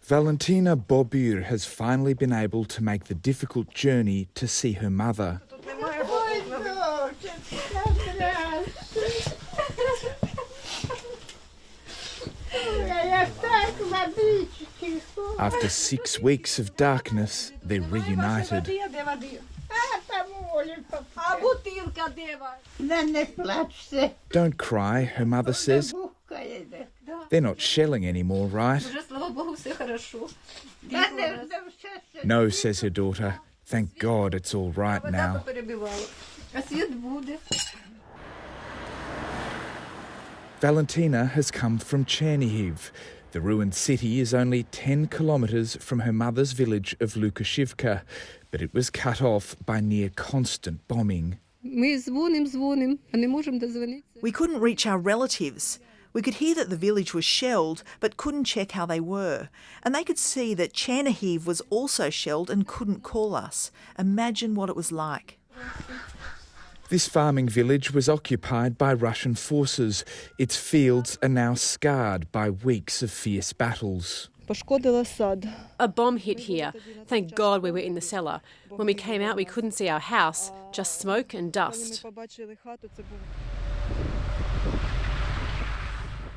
Valentina Bobir has finally been able to make the difficult journey to see her mother. After 6 weeks of darkness, they're reunited. Don't cry, her mother says. They're not shelling anymore, right? No, says her daughter. Thank God it's all right now. Valentina has come from Chernihiv. The ruined city is only 10 kilometres from her mother's village of Lukashivka, but it was cut off by near constant bombing. We couldn't reach our relatives. We could hear that the village was shelled, but couldn't check how they were. And they could see that Chernihiv was also shelled and couldn't call us. Imagine what it was like. This farming village was occupied by Russian forces. Its fields are now scarred by weeks of fierce battles. A bomb hit here. Thank God we were in the cellar. When we came out, we couldn't see our house, just smoke and dust.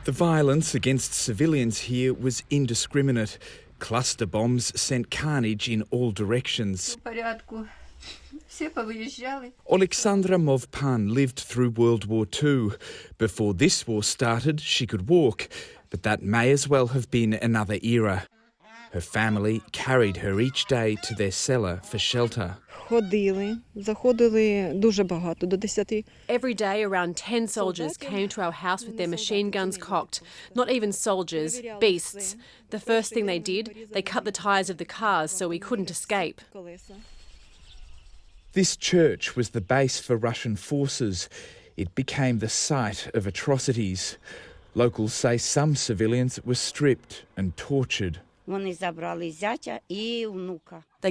The violence against civilians here was indiscriminate. Cluster bombs sent carnage in all directions. Alexandra Movpan lived through World War II. Before this war started, she could walk, but that may as well have been another era. Her family carried her each day to their cellar for shelter. Every day around 10 soldiers came to our house with their machine guns cocked. Not even soldiers, beasts. The first thing they did, they cut the tyres of the cars so we couldn't escape. This church was the base for Russian forces. It became the site of atrocities. Locals say some civilians were stripped and tortured. They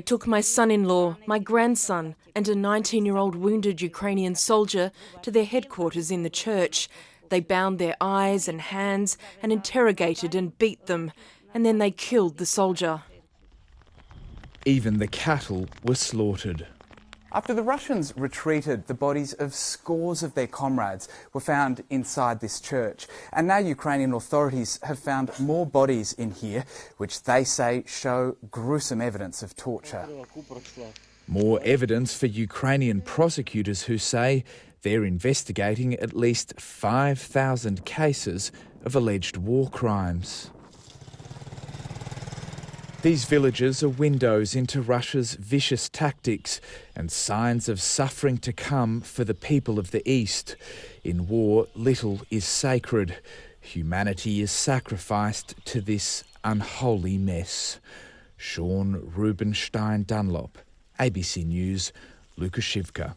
took my son-in-law, my grandson, and a 19-year-old wounded Ukrainian soldier to their headquarters in the church. They bound their eyes and hands and interrogated and beat them, and then they killed the soldier. Even the cattle were slaughtered. After the Russians retreated, the bodies of scores of their comrades were found inside this church. And now Ukrainian authorities have found more bodies in here, which they say show gruesome evidence of torture. More evidence for Ukrainian prosecutors who say they're investigating at least 5,000 cases of alleged war crimes. These villages are windows into Russia's vicious tactics and signs of suffering to come for the people of the East. In war, little is sacred. Humanity is sacrificed to this unholy mess. Rubinsztein-Dunlop, ABC News, Lukashivka.